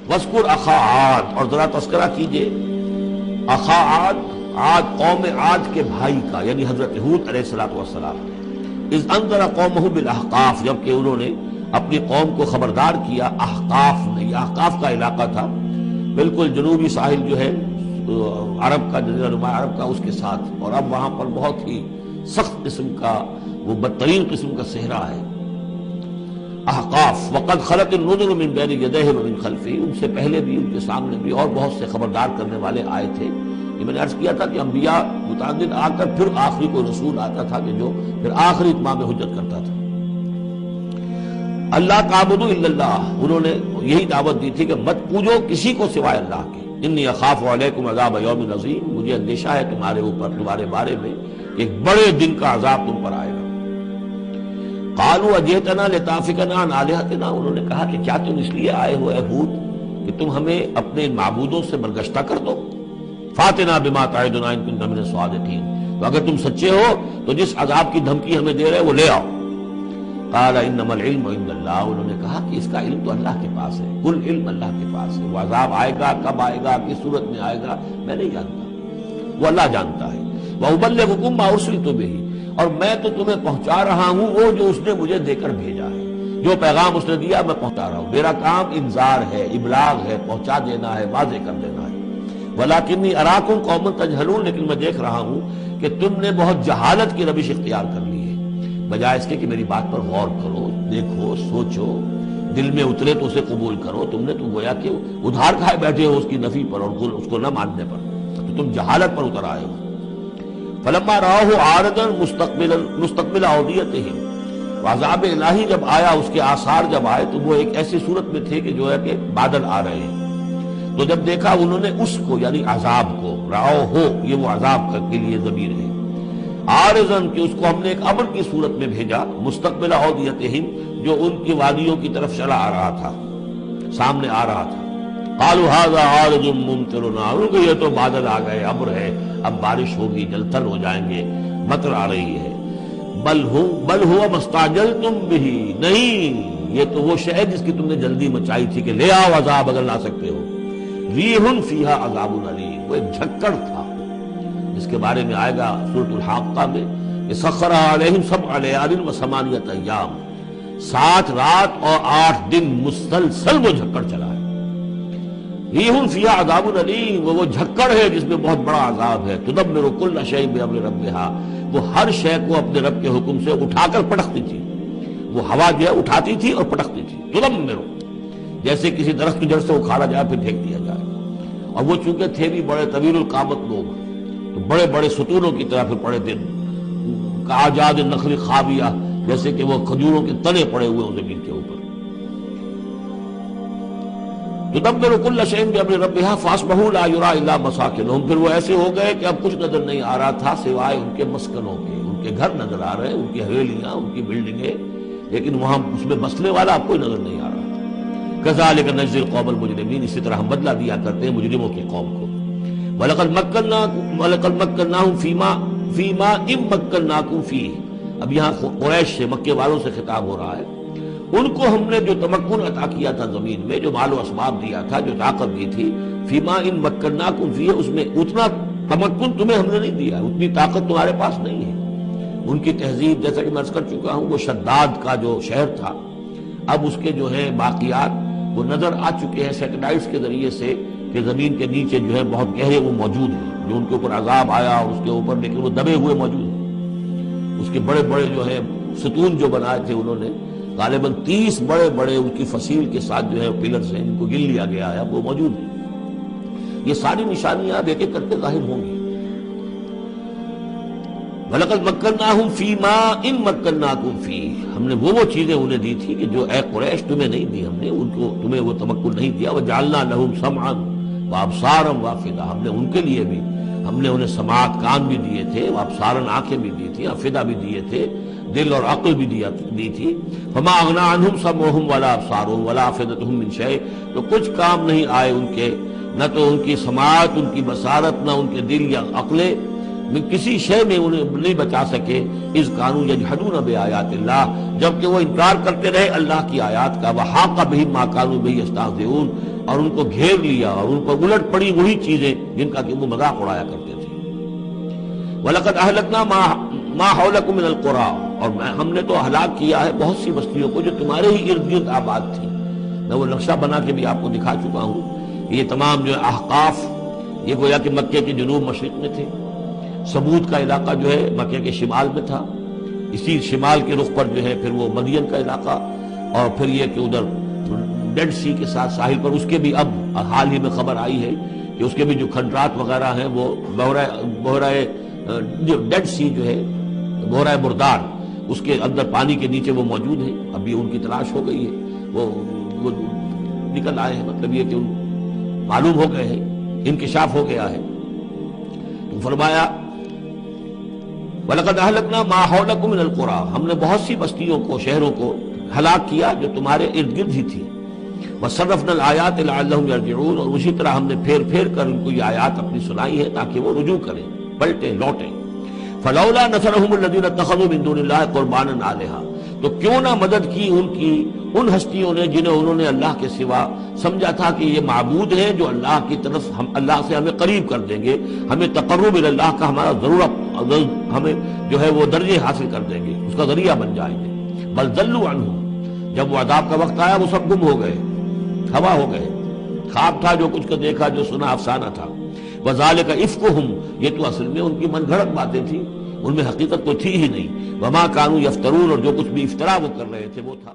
وَاذْكُرْ أَخَا عَاد، اور ذرا تذکرہ کیجئے اخا عاد، عاد قوم عاد کے بھائی کا، یعنی حضرت ہود علیہ السلام، اذ انذر قومہ بالاحقاف، جبکہ انہوں نے اپنی قوم کو خبردار کیا احقاف میں، یہ احقاف کا علاقہ تھا بالکل جنوبی ساحل جو ہے عرب کا، جزیرہ نما عرب کا، اس کے ساتھ، اور اب وہاں پر بہت ہی سخت قسم کا، وہ بدترین قسم کا صحرا ہے احقاف۔ وقد خلت النذر من بین یدیہ ومن خلفہ، ان سے پہلے بھی، ان کے سامنے بھی اور بہت سے خبردار کرنے والے آئے تھے۔ یہ میں نے عرض کیا تھا کہ انبیاء متعدد آ کر پھر آخری کوئی رسول آتا تھا کہ جو پھر آخری اتمام حجت کرتا تھا۔ اللہ تعبدوا الا اللہ، انہوں نے یہی دعوت دی تھی کہ مت پوجو کسی کو سوائے اللہ کے۔ انی اخاف علیکم عذاب یوم عظیم، مجھے اندیشہ ہے تمہارے اوپر، تمہارے بارے میں کہ ایک بڑے دن کا عذاب تم پر آئے گا۔ قالوا اجئتنا لتافکنا عن آلہتنا، انہوں نے کہا کہ کیا تم اس لیے آئے ہو اے ہود کہ تم ہمیں اپنے معبودوں سے برگشتہ کر دو؟ فاتنا بما تعدنا ان کنت من الصادقین، تو اگر تم سچے ہو تو جس عذاب کی دھمکی ہمیں دے رہے وہ لے آؤ۔ قال انما العلم عند اللہ، انہوں نے کہا کہ اس کا علم تو اللہ کے پاس ہے، کل علم اللہ کے پاس ہے، وہ عذاب آئے گا، کب آئے گا، کس صورت میں آئے گا، میں نہیں جانتا، وہ اللہ جانتا ہے۔ وَأُبَلِّغُكُم مَّا أُرْسِلْتُ بِهِ، اور میں تو تمہیں پہنچا رہا ہوں وہ جو اس نے مجھے دے کر بھیجا ہے، جو پیغام اس نے دیا میں پہنچا رہا ہوں، میرا کام انذار ہے، ابلاغ ہے، پہنچا دینا ہے، واضح کر دینا ہے۔ وَلَٰكِنِّي أَرَاكُمْ قَوْمًا تَجْهَلُونَ، لیکن میں دیکھ رہا ہوں کہ تم نے بہت جہالت کی روش اختیار کر لی ہے، بجائے اس کے کہ میری بات پر غور کرو، دیکھو، سوچو، دل میں اترے تو اسے قبول کرو۔ تم نے تو گویا کہ ادھار کھائے بیٹھے ہو اس کی نفی پر اور اس کو نہ ماننے پر، تو تم جہالت پر اتر آئے ہو۔ فلما رآہ عارضا مستقبل اودیتہم، عذاب الہی جب آیا، اس کے آثار جب آئے تو وہ ایک ایسی صورت میں تھے کہ جو ہے کہ بادل آ رہے ہیں، تو جب دیکھا انہوں نے اس کو، یعنی عذاب کو، رآہ ہو، یہ وہ عذاب کے لیے ضمیر ہے، عارضاً کہ اس کو ہم نے ایک امر کی صورت میں بھیجا، مستقبل اودیتہم، جو ان کی وادیوں کی طرف چلا آ رہا تھا، سامنے آ رہا تھا۔ قالوا هذا عارض ممطرنا، یہ تو بادل آ گئے، ابر ہے، اب بارش ہوگی، جلتھل ہو جائیں گے، مطر آ رہی ہے۔ بل هو ما استعجلتم به، نہیں، یہ تو وہ شے جس کی تم نے جلدی مچائی تھی کہ لے آؤ عذاب اگر لا سکتے ہو۔ ریح فیہا عذاب علیم، وہ ایک جھکڑ تھا جس کے بارے میں آئے گا سورۃ الحاقہ میں کہ سخر علیہم سبع لیال وثمانیۃ ایام، 7 رات اور 8 دن مسلسل وہ جھکڑ چلا ہے۔ ریح فیہا عذاب علیم، وہ جھکڑ ہے جس میں بہت بڑا عذاب ہے۔ تدمر کل شیء بامر ربھا، وہ ہر شے کو اپنے رب کے حکم سے اٹھا کر پٹکتی تھی، وہ ہوا جو ہے اٹھاتی تھی اور پٹکتی تھی۔ تدمر، جیسے کسی درخت کی جڑ سے اکھاڑا جائے پھر پھینک دیا جائے۔ اور وہ چونکہ تھے بھی بڑے طویل القامت لوگ، تو بڑے بڑے ستونوں کی طرح پھر پڑے تھے، کاجاد النخل خاویہ، جیسے کہ وہ کھجوروں کے تنے پڑے ہوئے ہیں زمین کے اوپر۔ تدبر کل شیء بامر ربھا فاصبحوا لا یری الا مساکنہم، پھر وہ ایسے ہو گئے کہ اب کچھ نظر نہیں آ رہا تھا سوائے ان کے مسکنوں کے، ان کے گھر نظر آ رہے ہیں، ان کی حویلیاں، ان کی بلڈنگیں، لیکن وہاں اس میں بسنے والا اب کوئی نظر نہیں آ رہا تھا۔ کذالک نجزی القوم المجرمین، اسی طرح ہم بدلہ دیا کرتے ہیں مجرموں کی قوم کو۔ وَلَقَدْ مَكَّنَّاهُمْ فِي مَا إِن مَّكَّنَّاكُمْ فِيهِ، اب یہاں قریش سے، مکے والوں سے خطاب ہو رہا ہے، ان کو ہم نے جو تمکن عطا کیا تھا زمین میں، جو مال و اسباب دیا تھا، جو طاقت دی تھی، فِي مَا إِن مَّكَّنَّاكُمْ فِيهِ، اس میں اتنا تمکن تمہیں ہم نے نہیں دیا، اتنی طاقت تمہارے پاس نہیں ہے۔ ان کی تہذیب، جیسا کہ میں عرض کر چکا ہوں، وہ شداد کا جو شہر تھا، اب اس کے جو ہے باقیات وہ نظر آ چکے ہیں سیٹلائٹس کے ذریعے سے کہ زمین کے نیچے جو ہے بہت گہرے وہ موجود ہیں، جو ان کے اوپر عذاب آیا اس کے اوپر، لیکن وہ دبے ہوئے موجود ہیں۔ اس کے بڑے بڑے جو ہے ستون جو بنائے تھے انہوں نے، غالباً 30 بڑے بڑے ان کی فصیل کے ساتھ جو ہے پلرز ہیں، ان کو گن لیا گیا ہے، اب وہ موجود ہیں۔ یہ ساری نشانیاں اب ایک ایک کر کے ظاہر ہوں گی۔ وَلَقَدْ مَكَّنَّاهُمْ فِي مَا إِن مَّكَّنَّاكُمْ فِيهِ، ہم نے وہ چیزیں انہیں دی تھی کہ جو اے قریش تمہیں نہیں دی، ہم نے ان کو، تمہیں وہ تمکن نہیں دیا۔ وَجَعَلْنَا لَهُمْ سَمْعًا وَأَبْصَارًا وَأَفْئِدَةً، ہم نے ان کے لیے بھی، ہم نے انہیں سماعت کان بھی دیے تھے، وَأَبْصَارًا آنکھیں بھی دی تھی، افئدہ بھی دیے تھے، دل اور عقل بھی دی تھی۔ فَمَا أَغْنَىٰ عَنْهُمْ سَمْعُهُمْ وَلَا أَبْصَارُهُمْ وَلَا أَفْئِدَتُهُم مِّن شَيْءٍ، تو کچھ کام نہیں آئے ان کے، نہ تو ان کی سماعت، ان کی بصارت، نہ ان کے دل یا عقلیں، کسی شے میں انہیں نہیں بچا سکے، اذ کانوا یجحدون بآیات اللہ، جبکہ وہ انکار کرتے رہے اللہ کی آیات کا، وحاق بہم ما کانوا بہ یستہزئون، اور ان کو گھیر لیا اور ان پر الٹ پڑی وہی چیزیں جن کا کہ وہ مذاق اڑایا کرتے تھے۔ وَلَقَدْ أَهْلَكْنَا مَا حَوْلَكُم مِّنَ الْقُرَىٰ، اور ہم نے تو ہلاک کیا ہے بہت سی بستیوں کو جو تمہارے ہی ارد گرد آباد تھی۔ میں وہ نقشہ بنا کے بھی آپ کو دکھا چکا ہوں۔ یہ تمام جو احقاف یہ گویا کہ مکے کے جنوب مشرق میں تھے، سمود کا علاقہ جو ہے مکے کے شمال میں تھا، اسی شمال کے رخ پر جو ہے پھر وہ مدین کا علاقہ، اور پھر یہ کہ ادھر ڈیڈ سی کے ساتھ ساحل پر، اس کے بھی اب حال ہی میں خبر آئی ہے کہ اس کے بھی جو کھنڈرات وغیرہ ہیں وہ بحرۂ ڈیڈ سی جو ہے بحرۂ مردار، اس کے اندر پانی کے نیچے وہ موجود ہیں، ابھی ان کی تلاش ہو گئی ہے، وہ نکل آئے ہیں، مطلب یہ کہ ان معلوم ہو گئے ہیں، انکشاف ہو گیا ہے۔ تو فرمایا وَلَقَدْ أَهْلَكْنَا مَا حَوْلَكُم مِّنَ الْقُرَىٰ، ہم نے بہت سی بستیوں کو، شہروں کو ہلاک کیا جو تمہارے ارد گرد ہی تھی۔ وَصَرَّفْنَا الْآيَاتِ لَعَلَّهُمْ يَرْجِعُونَ، اور اسی طرح ہم نے پھیر پھیر کر ان کو یہ آیات اپنی سنائی ہے تاکہ وہ رجوع کریں، پلٹیں، لوٹیں۔ فَلَوْلَا نَصَرَهُمُ الَّذِينَ اتَّخَذُوا مِن دُونِ اللَّهِ قُرْبَانًا آلِهَةً، تو کیوں نہ مدد کی ان ہستیوں نے جنہیں انہوں نے اللہ کے سوا سمجھا تھا کہ یہ معبود ہیں جو اللہ کی طرف اللہ سے ہمیں قریب کر دیں گے، ہمیں تقرب اللہ کا ہمارا ضرورت ہمیں جو ہے وہ درجے حاصل کر دیں گے، اس کا ذریعہ بن جائیں گے۔ بل ضلوا عنہ، جب وہ عذاب کا وقت آیا وہ سب گم ہو گئے، ہوا ہو گئے، خواب تھا جو کچھ کا دیکھا، جو سنا افسانہ تھا۔ وذالک افکہم، یہ تو اصل میں ان کی من گھڑت باتیں تھیں، ان میں حقیقت تو تھی ہی نہیں۔ وما کانوا یفترون، اور جو کچھ بھی افطرا وہ کر رہے تھے وہ تھا